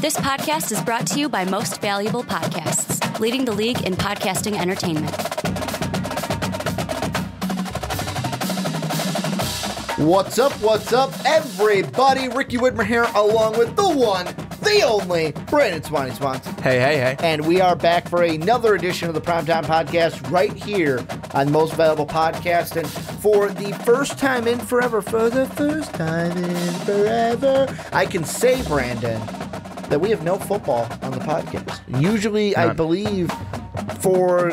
This podcast is brought to you by Most Valuable Podcasts, leading the league in podcasting entertainment. What's up, everybody? Ricky Widmer here, along with the one, the only, Brandon Swanson. Hey. And we are back for another edition of the Primetime Podcast right here on Most Valuable Podcast. And for the first time in forever, I can say, Brandon, that we have no football on the podcast. Usually, I believe,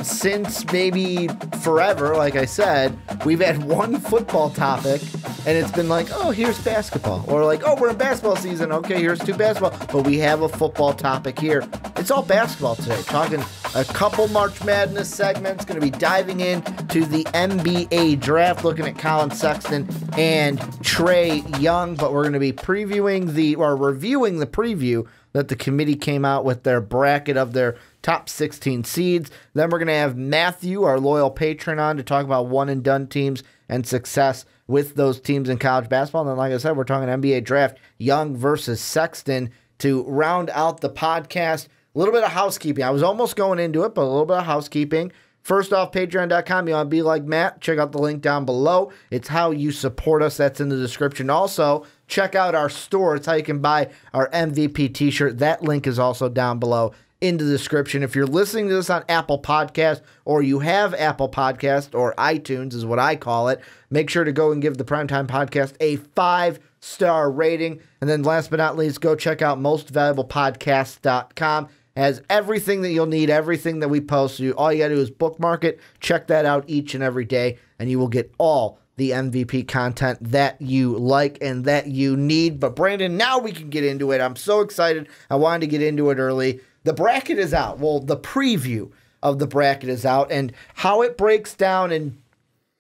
since maybe forever, like I said, we've had one football topic, and it's been like, oh, here's basketball. Or like, oh, we're in basketball season. Okay, here's two basketball. But we have a football topic here. It's all basketball today. Talking a couple March Madness segments. Going to be diving into the NBA draft, looking at Colin Sexton and Trae Young. But we're going to be reviewing the preview that the committee came out with their bracket of their top 16 seeds. Then we're going to have Matthew, our loyal patron, on to talk about one-and-done teams and success with those teams in college basketball. And then, like I said, we're talking NBA draft, Young versus Sexton, to round out the podcast. A little bit of housekeeping. I was almost going into it, but a little bit of housekeeping. First off, patreon.com. You want to be like Matt? Check out the link down below. It's how you support us. That's in the description. Also, check out our store. It's how you can buy our MVP t-shirt. That link is also down below in the description. If you're listening to this on Apple Podcast, or you have Apple Podcast, or iTunes is what I call it, make sure to go and give the Primetime Podcast a 5-star rating. And then last but not least, go check out mostvaluablepodcast.com. Has everything that you'll need, everything that we post. So all you got to do is bookmark it, check that out each and every day, and you will get all the MVP content that you like and that you need. But Brandon, now we can get into it. I'm so excited. I wanted to get into it early. The bracket is out. Well, the preview of the bracket is out, and how it breaks down. And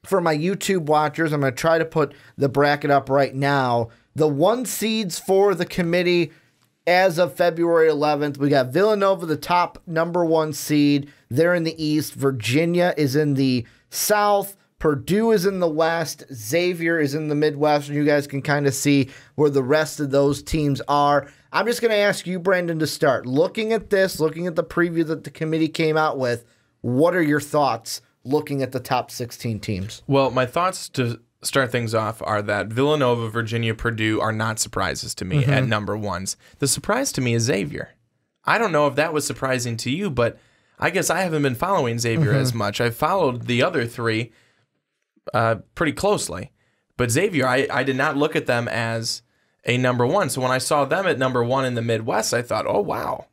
for my YouTube watchers, I'm going to try to put the bracket up right now. The 1 seeds for the committee as of February 11th, we got Villanova, the top number 1 seed. They're in the East. Virginia is in the South. Purdue is in the West. Xavier is in the Midwest. And you guys can kind of see where the rest of those teams are. I'm just going to ask you, Brandon, to start. Looking at this, looking at the preview that the committee came out with, what are your thoughts looking at the top 16 teams? Well, my thoughts to start things off are that Villanova, Virginia, Purdue are not surprises to me at number 1s. The surprise to me is Xavier. I don't know if that was surprising to you, but I guess I haven't been following Xavier as much. I've followed the other 3 pretty closely. But Xavier, I did not look at them as a number 1. So when I saw them at number 1 in the Midwest, I thought, oh, wow.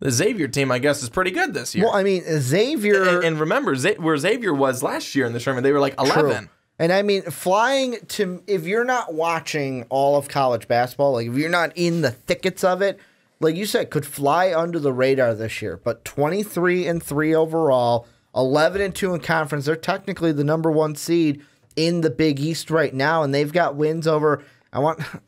The Xavier team, I guess, is pretty good this year. Well, I mean, Xavier... And remember, where Xavier was last year in the tournament, they were like 11. True. And I mean, flying to... If you're not watching all of college basketball, like if you're not in the thickets of it, like you said, could fly under the radar this year. But 23-3 overall, 11-2 in conference. They're technically the number 1 seed in the Big East right now, and they've got wins over...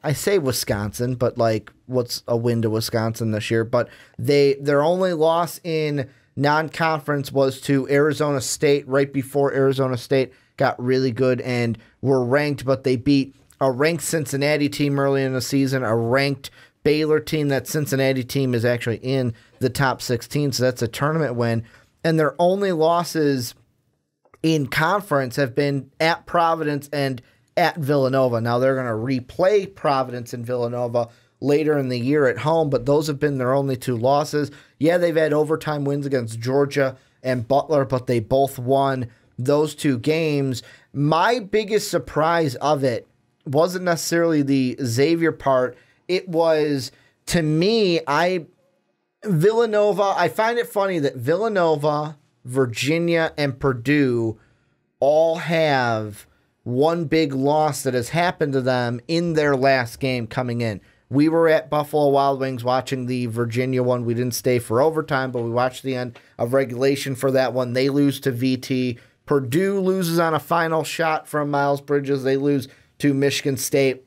I say Wisconsin, but like, what's a win to Wisconsin this year? But their only loss in non-conference was to Arizona State right before Arizona State got really good and were ranked, but they beat a ranked Cincinnati team early in the season, a ranked Baylor team. That Cincinnati team is actually in the top 16, so that's a tournament win. And their only losses in conference have been at Providence and at Villanova. Now they're going to replay Providence and Villanova later in the year at home, but those have been their only 2 losses. Yeah, they've had overtime wins against Georgia and Butler, but they both won those 2 games. My biggest surprise of it wasn't necessarily the Xavier part. It was, to me, Villanova, I find it funny that Villanova, Virginia, and Purdue all have one big loss that has happened to them in their last game coming in. We were at Buffalo Wild Wings watching the Virginia one. We didn't stay for overtime, but we watched the end of regulation for that one. They lose to VT. Purdue loses on a final shot from Miles Bridges. They lose to Michigan State.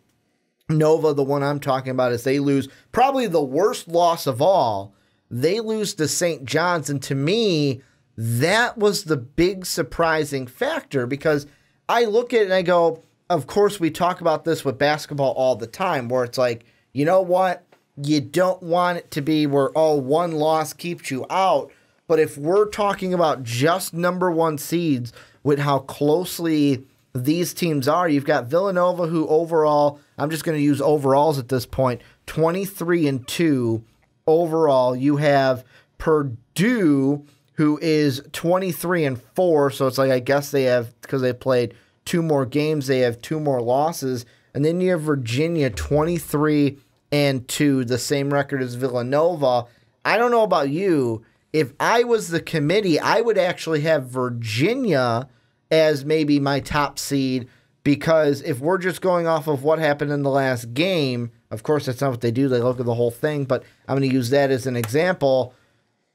Nova, the one I'm talking about, is they lose probably the worst loss of all. They lose to St. John's, and to me, that was the big surprising factor, because I look at it and I go, of course, we talk about this with basketball all the time, where it's like, you know what? you don't want it to be where, one loss keeps you out. But if we're talking about just number one seeds with how closely these teams are, you've got Villanova, who overall, I'm just going to use overalls at this point, 23-2 overall. You have Purdue, who is 23-4. So it's like, I guess they have, because they played 2 more games, they have 2 more losses. And then you have Virginia, 23-2, the same record as Villanova. I don't know about you. If I was the committee, I would actually have Virginia as maybe my top seed, because if we're just going off of what happened in the last game, of course that's not what they do. They look at the whole thing, but I'm going to use that as an example.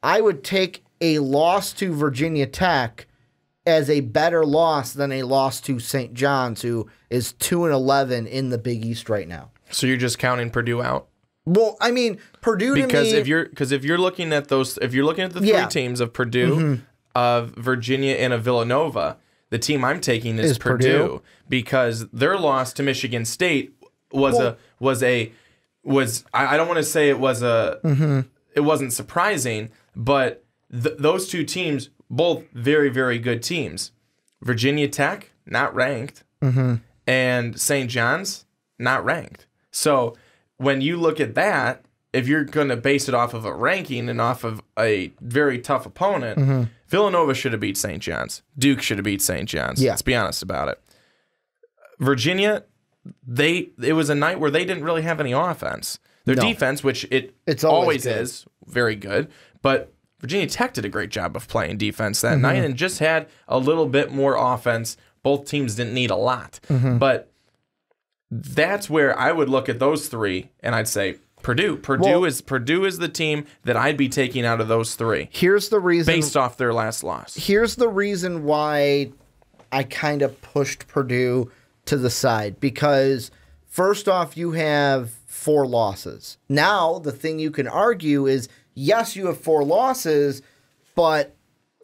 I would take a loss to Virginia Tech as a better loss than a loss to St. John's, who is 2-11 in the Big East right now. So you're just counting Purdue out? Well, I mean, Purdue to because me, if you're looking at those, if you're looking at the 3 teams of Purdue, of Virginia, and of Villanova, the team I'm taking is Purdue, because their loss to Michigan State was I don't want to say it was it wasn't surprising, but those 2 teams, both very, very good teams. Virginia Tech, not ranked, and St. John's, not ranked. So when you look at that, if you're going to base it off of a ranking and off of a very tough opponent, Villanova should have beat St. John's. Duke should have beat St. John's. Yeah. Let's be honest about it. Virginia, it was a night where they didn't really have any offense. Their defense, which it's always is, very good, but Virginia Tech did a great job of playing defense that night and just had a little bit more offense. Both teams didn't need a lot, but that's where I would look at those 3, and I'd say Purdue. Purdue is the team that I'd be taking out of those 3. Here's the reason, based off their last loss. Here's the reason why I kind of pushed Purdue to the side, because first off, you have 4 losses. Now, the thing you can argue is, yes, you have 4 losses, but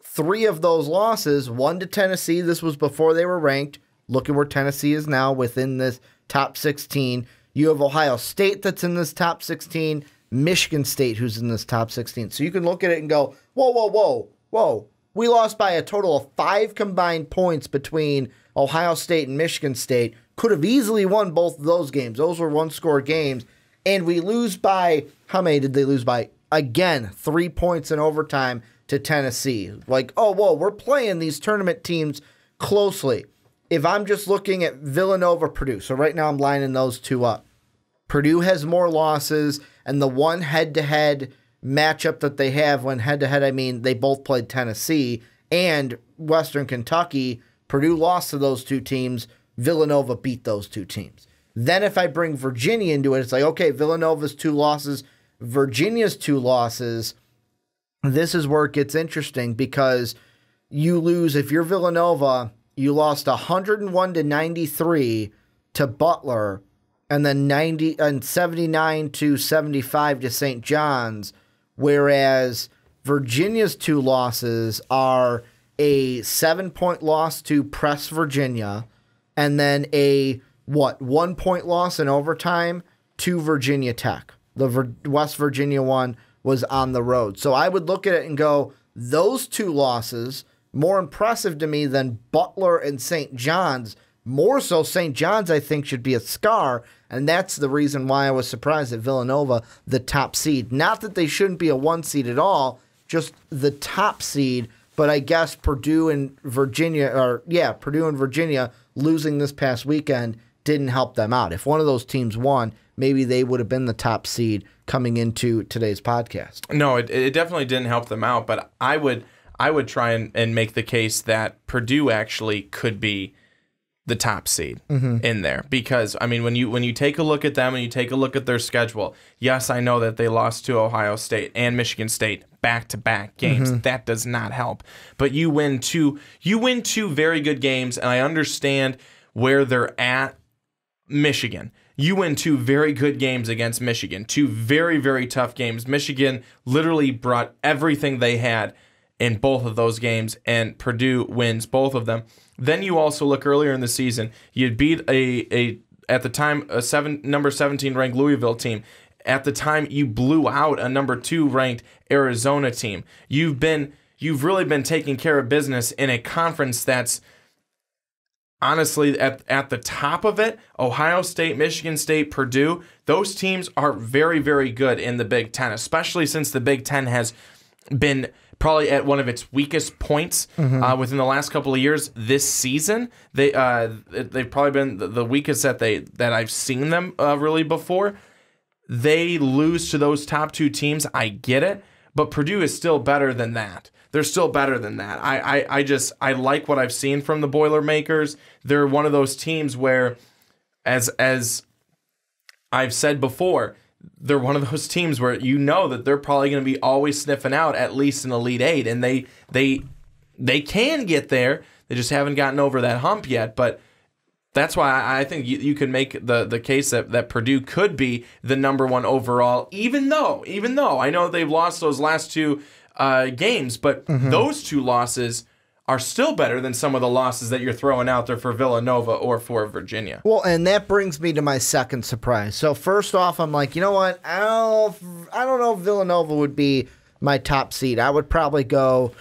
3 of those losses, 1 to Tennessee, this was before they were ranked. Look at where Tennessee is now within this top 16. You have Ohio State that's in this top 16, Michigan State who's in this top 16. So you can look at it and go, whoa. We lost by a total of 5 combined points between Ohio State and Michigan State. Could have easily won both of those games. Those were 1-score games. And we lose by, how many did they lose by? Again, 3 points in overtime to Tennessee. Like, we're playing these tournament teams closely. If I'm just looking at Villanova, Purdue, so right now I'm lining those 2 up. Purdue has more losses, and the one head-to-head matchup that they have, when head-to-head I mean they both played Tennessee and Western Kentucky, Purdue lost to those 2 teams. Villanova beat those 2 teams. Then if I bring Virginia into it, it's like, okay, Villanova's 2 losses, Virginia's 2 losses. This is where it gets interesting, because you lose, if you're Villanova, you lost 101-93 to Butler, and then 79-75 to St. John's, whereas Virginia's 2 losses are a 7-point loss to Press Virginia, and then a 1-point loss in overtime to Virginia Tech. The West Virginia one was on the road. So I would look at it and go, those 2 losses, more impressive to me than Butler and St. John's. More so, St. John's, I think, should be a scar, and that's the reason why I was surprised at Villanova, the top seed. Not that they shouldn't be a 1 seed at all, just the top seed, but I guess Purdue and Virginia losing this past weekend didn't help them out. If one of those teams won, maybe they would have been the top seed coming into today's podcast. No, it definitely didn't help them out, but I would try and make the case that Purdue actually could be the top seed in there, because I mean, when you take a look at them and you take a look at their schedule, yes, I know that they lost to Ohio State and Michigan State back-to-back games. That does not help. But you win 2 very good games, and I understand where they're at. Michigan, you win 2 very good games against Michigan, 2 very, very tough games. Michigan literally brought everything they had in both of those games, and Purdue wins both of them. Then you also look earlier in the season, you beat at the time number 17 ranked Louisville team, At the time, you blew out a number 2 ranked Arizona team. You've really been taking care of business in a conference that's honestly at the top of it. Ohio State, Michigan State, Purdue, those teams are very, very good in the Big Ten, especially since the Big Ten has been probably at one of its weakest points within the last couple of years. This season, they've probably been the weakest that I've seen them really before. They lose to those top 2 teams. I get it, but Purdue is still better than that. They're still better than that. I like what I've seen from the Boilermakers. They're one of those teams where, as I've said before, they're one of those teams where you know that they're probably going to be always sniffing out at least an Elite Eight, and they can get there. They just haven't gotten over that hump yet. But that's why I think you can make the case that Purdue could be the number 1 overall, even though I know they've lost those last 2 games, but those 2 losses are still better than some of the losses that you're throwing out there for Villanova or for Virginia. Well, and that brings me to my second surprise. So first off, I'm like, you know what? I don't know if Villanova would be my top seed. I would probably go,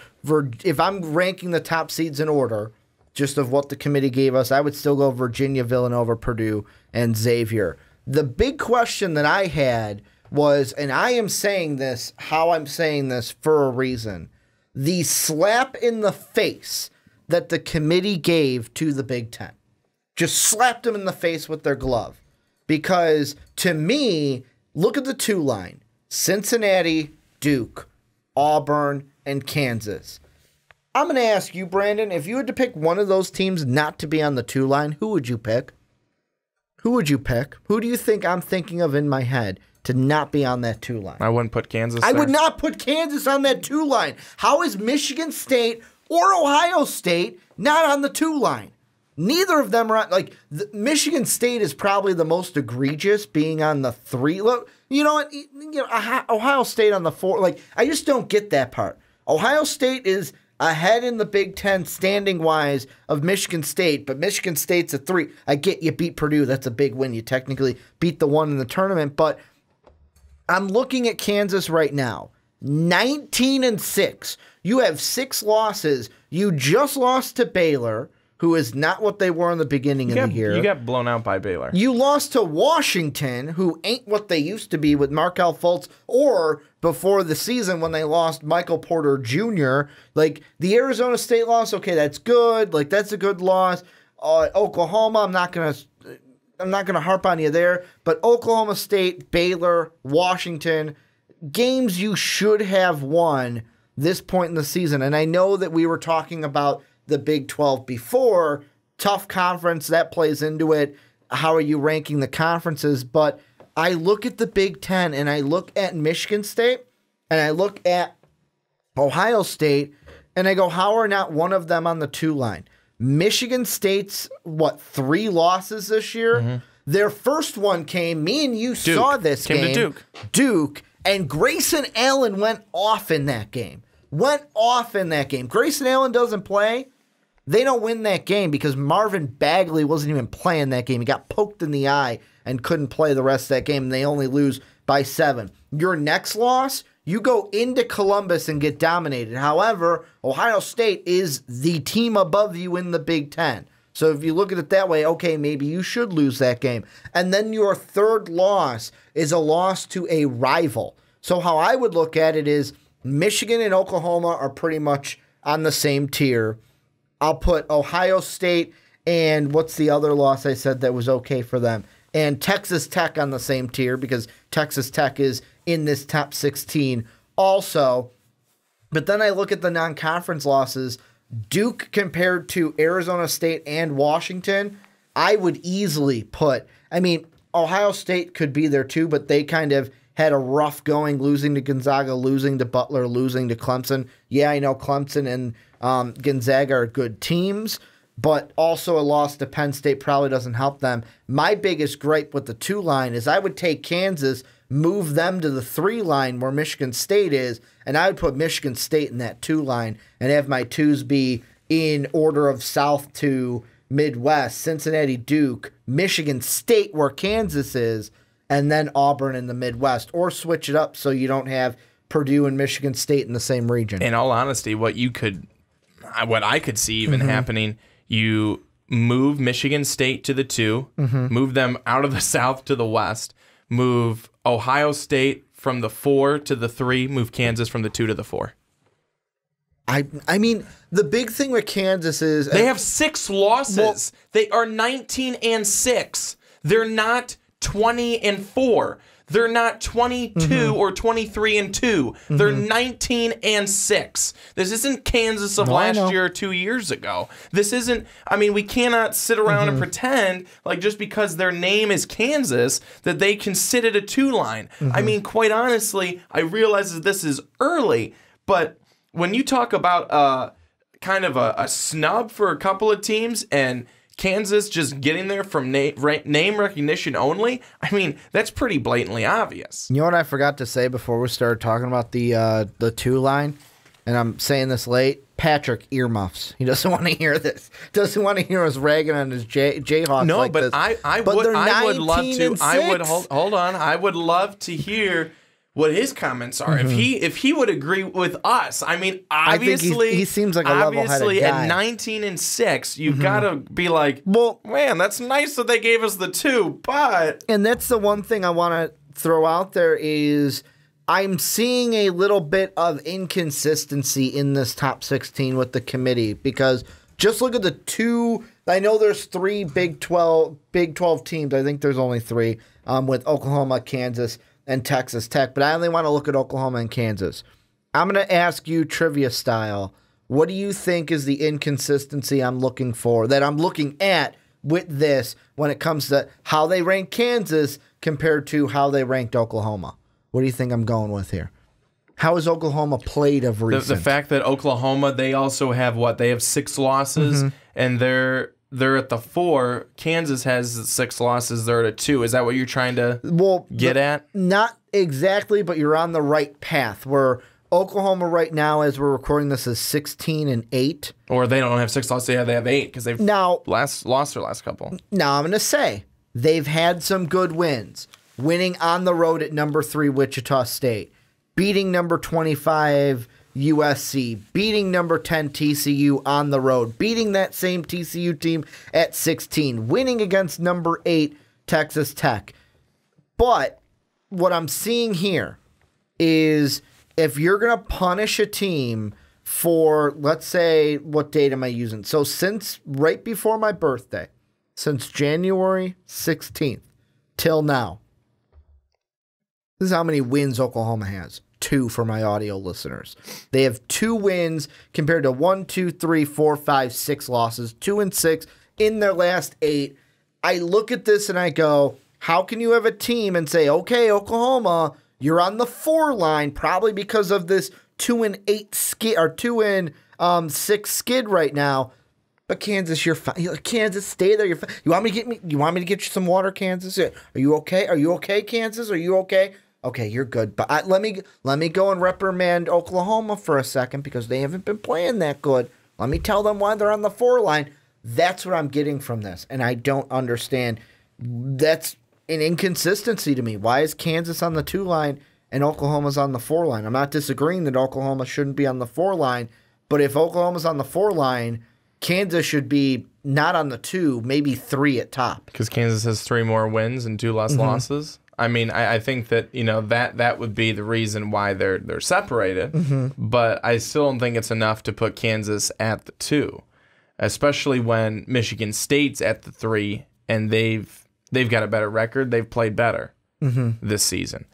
if I'm ranking the top seeds in order, just of what the committee gave us, I would still go Virginia, Villanova, Purdue, and Xavier. The big question that I had was, and I am saying this, how I'm saying this for a reason, the slap in the face that the committee gave to the Big Ten. Just slapped them in the face with their glove. Because to me, look at the 2 line. Cincinnati, Duke, Auburn, and Kansas. I'm going to ask you, Brandon, if you had to pick one of those teams not to be on the 2 line, who would you pick? Who would you pick? Who do you think I'm thinking of in my head to not be on that 2 line? I wouldn't put Kansas I there. would not put Kansas on that 2 line. How is Michigan State or Ohio State not on the 2 line? Neither of them are on, Michigan State is probably the most egregious being on the 3. Look, you know what? Ohio State on the 4. I just don't get that part. Ohio State is ahead in the Big Ten standing-wise of Michigan State, but Michigan State's a 3. I get you beat Purdue. That's a big win. You technically beat the 1 in the tournament, but I'm looking at Kansas right now. 19-6. You have 6 losses. You just lost to Baylor, who is not what they were in the beginning of the year. You got blown out by Baylor. You lost to Washington, who ain't what they used to be with Markelle Fultz, or before the season when they lost Michael Porter Jr. The Arizona State loss, okay, that's good. That's a good loss. Oklahoma, I'm not gonna harp on you there, but Oklahoma State, Baylor, Washington, games you should have won this point in the season. And I know that we were talking about the Big 12 before. Tough conference, that plays into it. How are you ranking the conferences? But I look at the Big 10 and I look at Michigan State and I look at Ohio State and I go, how are not one of them on the 2 line? Michigan State's, 3 losses this year? Mm-hmm. Their first one came, me and you Duke. saw this came game. to Duke. And Grayson Allen went off in that game. Grayson Allen doesn't play. They don't win that game because Marvin Bagley wasn't even playing that game. He got poked in the eye and couldn't play the rest of that game, and they only lose by 7. Your next loss, you go into Columbus and get dominated. However, Ohio State is the team above you in the Big Ten. So if you look at it that way, okay, maybe you should lose that game. And then your third loss is a loss to a rival. So how I would look at it is Michigan and Oklahoma are pretty much on the same tier. I'll put Ohio State and what's the other loss I said that was okay for them? And Texas Tech on the same tier because Texas Tech is in this top 16 also. But then I look at the non-conference losses. Duke compared to Arizona State and Washington, I would easily put, Ohio State could be there too, but they kind of had a rough going, losing to Gonzaga, losing to Butler, losing to Clemson. Yeah, I know Clemson and Gonzaga are good teams, but also a loss to Penn State probably doesn't help them. My biggest gripe with the 2 line is I would take Kansas, move them to the 3 line where Michigan State is, and I would put Michigan State in that 2 line and have my 2s be in order of South to Midwest, Cincinnati, Duke, Michigan State where Kansas is, and then Auburn in the Midwest, or switch it up so you don't have Purdue and Michigan State in the same region. In all honesty, what I could see even happening, you move Michigan State to the 2, move them out of the South to the West, move Ohio State from the 4 to the 3, move Kansas from the 2 to the 4. I mean, the big thing with Kansas is they have 6 losses. Well, they are 19-6. They're not 20-4. They're not 22 or 23-2. They're 19-6. This isn't Kansas of last year or 2 years ago. This isn't. I mean, we cannot sit around and pretend like just because their name is Kansas that they can sit at a 2 line. I mean, quite honestly, I realize that this is early, but when you talk about kind of a snub for a couple of teams and Kansas just getting there from name recognition only, I mean, that's pretty blatantly obvious. You know what I forgot to say before we started talking about the 2 line? And I'm saying this late. Patrick earmuffs. He doesn't want to hear this. Doesn't want to hear us ragging on his Jayhawks. No, like but this. I would love to. I would hold on. I would love to hear what his comments are. If he would agree with us. I mean, obviously, I think he seems like a level-headed guy. At 19-6, you've got to be like, well, man, that's nice that they gave us the 2, but... And that's the one thing I want to throw out there is I'm seeing a little bit of inconsistency in this top 16 with the committee, because just look at the 2... I know there's 3 Big 12 teams. I think there's only 3 with Oklahoma, Kansas, and Texas Tech, but I only want to look at Oklahoma and Kansas. I'm going to ask you trivia style, what do you think is the inconsistency I'm looking for, that I'm looking at with this when it comes to how they rank Kansas compared to how they ranked Oklahoma? What do you think I'm going with here? How has Oklahoma played of recent? The fact that Oklahoma, they also have they have 6 losses, and they're at the 4. Kansas has 6 losses. They're at a 2. Is that what you're trying to get at? Not exactly, but you're on the right path. Where Oklahoma right now, as we're recording this, is 16-8. Or they don't have 6 losses. Yeah, they have 8 because they've lost their last couple. Now I'm going to say they've had some good wins. Winning on the road at number 3 Wichita State, beating number 25 USC, beating number 10 TCU on the road, beating that same TCU team at 16, winning against number 8 Texas Tech. But what I'm seeing here is if you're going to punish a team for, let's say, what date am I using? So since right before my birthday, since January 16th till now, this is how many wins Oklahoma has. 2 for my audio listeners. They have 2 wins compared to 1, 2, 3, 4, 5, 6 losses. 2 and 6 in their last 8. I look at this and I go, how can you have a team and say, okay, Oklahoma, you're on the 4 line, probably because of this 2-8 skid or 2-6 skid right now. But Kansas, you're fine. Kansas, stay there. You're fine. You want me to get you some water, Kansas? Are you okay? Are you okay, Kansas? Are you okay? Okay, you're good, but let me go and reprimand Oklahoma for a second because they haven't been playing that good. Let me tell them why they're on the 4 line. That's what I'm getting from this, and I don't understand. That's an inconsistency to me. Why is Kansas on the 2 line and Oklahoma's on the 4 line? I'm not disagreeing that Oklahoma shouldn't be on the 4 line, but if Oklahoma's on the 4 line, Kansas should be not on the 2, maybe 3 at top. Because Kansas has 3 more wins and 2 less losses. I mean, I think that that would be the reason why they're separated, but I still don't think it's enough to put Kansas at the 2, especially when Michigan State's at the 3 and they've got a better record. They've played better this season.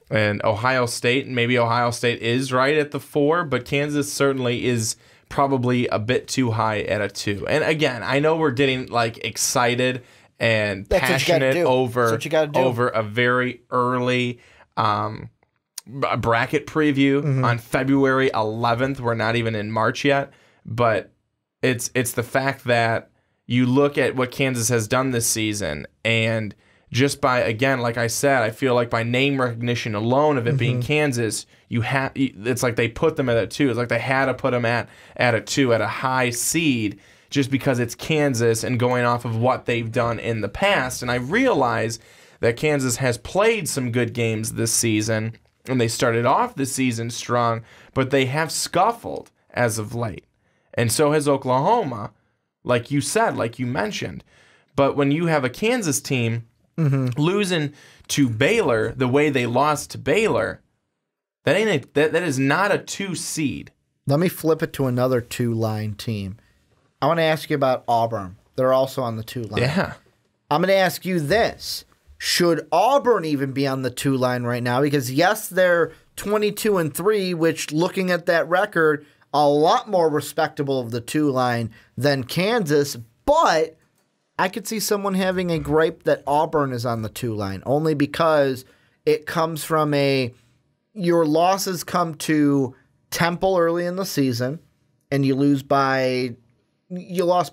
And Ohio State is right at the 4, but Kansas certainly is probably a bit too high at a 2. And again, I know we're getting excited and passionate over a very early bracket preview on February 11th. We're not even in March yet, but it's the fact that you look at what Kansas has done this season, and just by, again, like I said, I feel like by name recognition alone of it being Kansas, it's like they put them at a 2. It's like they had to put them at a 2, at a high seed, just because it's Kansas and going off of what they've done in the past. And I realize that Kansas has played some good games this season, and they started off the season strong, but they have scuffled as of late. And so has Oklahoma, like you said, like you mentioned. But when you have a Kansas team losing to Baylor the way they lost to Baylor, that is not a 2 seed. Let me flip it to another 2-line team. I want to ask you about Auburn. They're also on the 2-line. Yeah. I'm going to ask you this. Should Auburn even be on the 2-line right now? Because, yes, they're 22-3, which, looking at that record, a lot more respectable of the 2-line than Kansas. But I could see someone having a gripe that Auburn is on the 2-line, only because it comes from your losses come to Temple early in the season, and you lost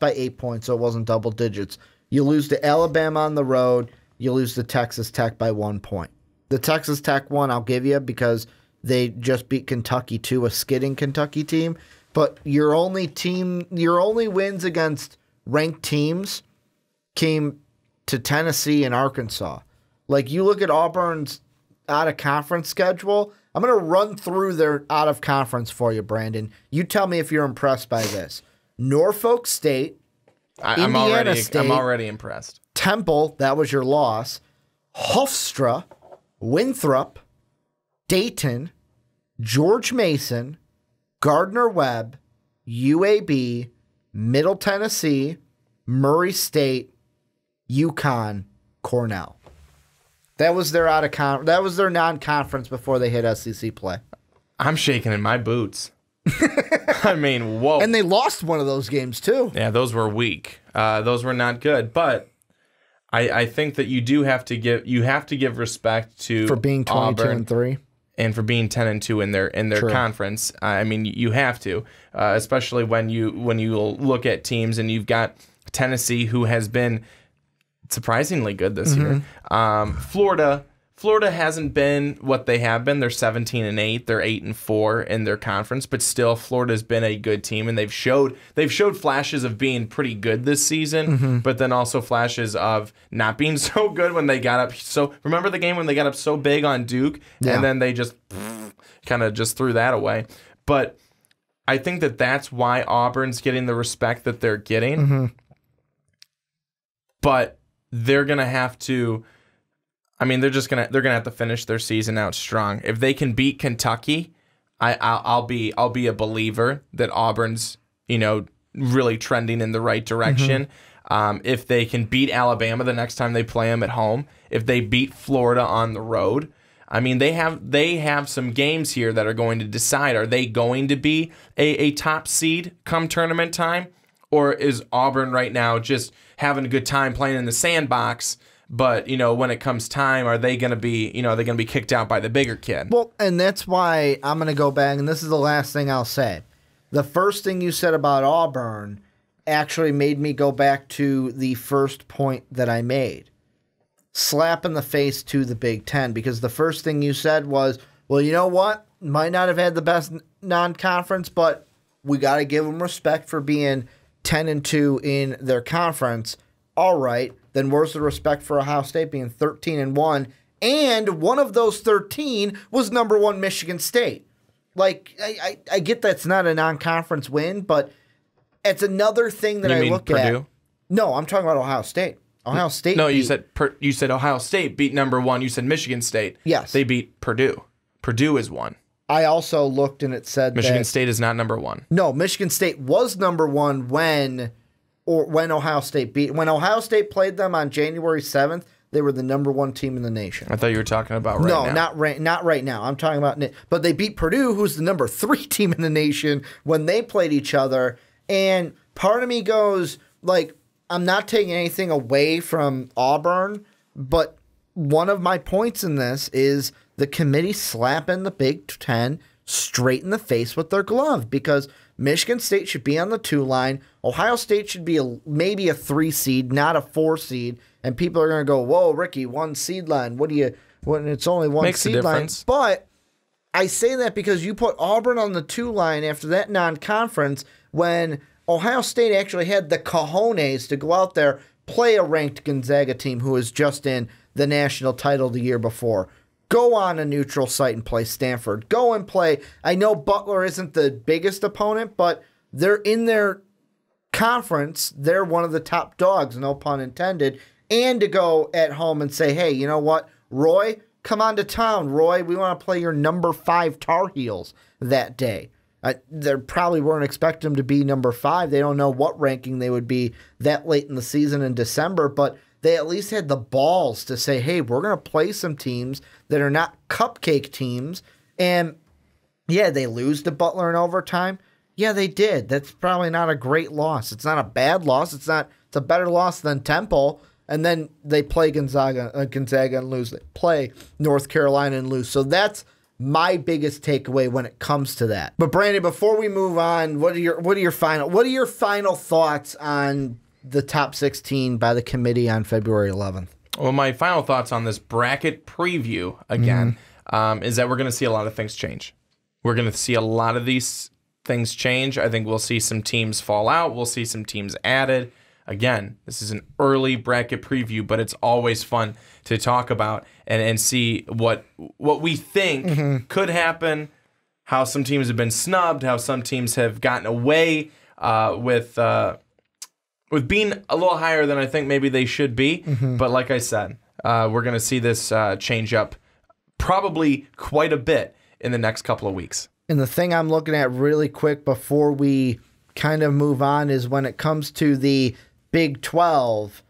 by 8 points, so it wasn't double digits. You lose to Alabama on the road. You lose to Texas Tech by 1 point. The Texas Tech one I'll give you because they just beat Kentucky too, a skidding Kentucky team. But your only wins against ranked teams came to Tennessee and Arkansas. Like, you look at Auburn's out-of-conference schedule. I'm going to run through their out-of-conference for you, Brandon. You tell me if you're impressed by this. Norfolk State, I'm already impressed. Temple, that was your loss. Hofstra, Winthrop, Dayton, George Mason, Gardner-Webb, UAB, Middle Tennessee, Murray State, UConn, Cornell. That was their that was their non-conference before they hit SEC play. I'm shaking in my boots. I mean, whoa. And they lost one of those games too. Yeah, those were weak. Those were not good. But I think that you have to give respect to for being 22-3 and for being 10-2 in their conference. I mean, you have to, especially when you look at teams and you've got Tennessee, who has been surprisingly good this year. Florida hasn't been what they have been. They're 17-8. They're 8-4 in their conference, but still, Florida's been a good team, and they've showed flashes of being pretty good this season, but then also flashes of not being so good when they got up. So remember the game when they got up so big on Duke, and then they just kind of just threw that away. But I think that's why Auburn's getting the respect that they're getting. But they're gonna have to. I mean, they're gonna have to finish their season out strong. If they can beat Kentucky, I'll be a believer that Auburn's really trending in the right direction. If they can beat Alabama the next time they play them at home, if they beat Florida on the road, I mean they have some games here that are going to decide: are they going to be a top seed come tournament time, or is Auburn right now just having a good time playing in the sandbox? But, when it comes time, are they going to be, kicked out by the bigger kid? Well, and that's why I'm going to go back, and this is the last thing I'll say. The first thing you said about Auburn actually made me go back to the first point that I made. Slap in the face to the Big Ten, because the first thing you said was, well, you know what? Might not have had the best non-conference, but we got to give them respect for being 10-2 in their conference. All right, then where's the respect for Ohio State being 13-1? And one of those 13 was number 1 Michigan State. Like, I get that's not a non-conference win, but it's another thing that I look Purdue? at. No, I'm talking about Ohio State. Ohio State. No, you said Ohio State beat number 1. You said Michigan State. Yes, they beat Purdue. Purdue is 1. I also looked and it said Michigan State is not number 1. No, Michigan State was number 1 when Ohio State beat. When Ohio State played them on January 7th, they were the number 1 team in the nation. I thought you were talking about right now. No, not right now. I'm talking about, but they beat Purdue, who's the number 3 team in the nation, when they played each other. And part of me goes, like, I'm not taking anything away from Auburn, but one of my points in this is the committee slapping the Big Ten straight in the face with their glove, because Michigan State should be on the 2 line. Ohio State should be maybe a 3 seed, not a 4 seed. And people are going to go, whoa, Ricky, 1 seed line. When it's only 1 Makes seed line. But I say that because you put Auburn on the 2 line after that non-conference when Ohio State actually had the cojones to go out there, play a ranked Gonzaga team who is just in the national title the year before. Go on a neutral site and play Stanford. Go and play. I know Butler isn't the biggest opponent, but they're in their conference. They're one of the top dogs, no pun intended. And to go at home and say, hey, you know what, Roy, come on to town. Roy, we want to play your number 5 Tar Heels that day. They probably weren't expecting them to be number 5. They don't know what ranking they would be that late in the season in December, but they at least had the balls to say, hey, we're going to play some teams that are not cupcake teams. And, yeah, they lose to Butler in overtime. Yeah, they did. That's probably not a great loss. It's not a bad loss. It's a better loss than Temple. And then they play Gonzaga and lose. They play North Carolina and lose. So that's my biggest takeaway when it comes to that. But Brandon, before we move on, what are your final thoughts on the top 16 by the committee on February 11th? Well, my final thoughts on this bracket preview again is that we're going to see a lot of things change. We're going to see a lot of these things change. I think we'll see some teams fall out. We'll see some teams added. Again, this is an early bracket preview, but it's always fun to talk about and see what we think could happen, how some teams have been snubbed, how some teams have gotten away with being a little higher than I think maybe they should be. But like I said, we're going to see this change up probably quite a bit in the next couple of weeks. And the thing I'm looking at really quick before we kind of move on is when it comes to the Big 12,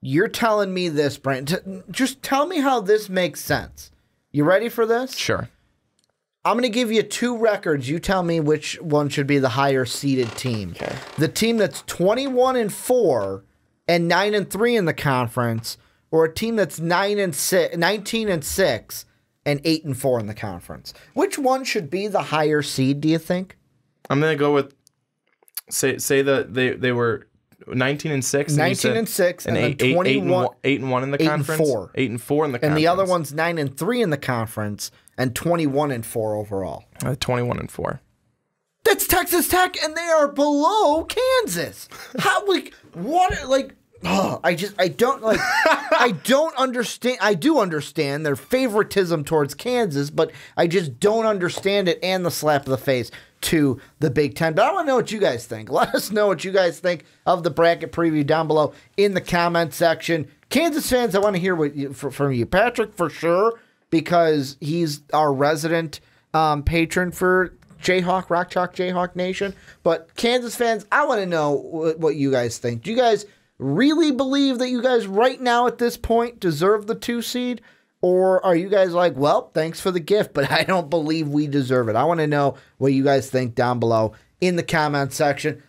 you're telling me this, Brandon. Just tell me how this makes sense. You ready for this? Sure. I'm going to give you 2 records. You tell me which one should be the higher seeded team. Okay. The team that's 21-4 and 9-3 in the conference, or a team that's 19-6 and 8-4 in the conference. Which one should be the higher seed, do you think? I'm going to go with say that they were 19-6, 19-6, and then 8-1 in the conference. 8-4 in the conference. And the other one's 9-3 in the conference and 21-4 overall. 21-4. That's Texas Tech, and they are below Kansas. How I don't understand. I do understand their favoritism towards Kansas, but I just don't understand it and the slap of the face to the Big Ten. But I want to know what you guys think. Let us know what you guys think of the bracket preview down below in the comment section. Kansas fans, I want to hear from you. Patrick, for sure, because he's our resident patron for Jayhawk, Rock Chalk Jayhawk Nation. But Kansas fans, I want to know what you guys think. Do you guys really believe that you guys right now at this point deserve the 2 seed? Or are you guys like, well, thanks for the gift, but I don't believe we deserve it? I want to know what you guys think down below in the comment section.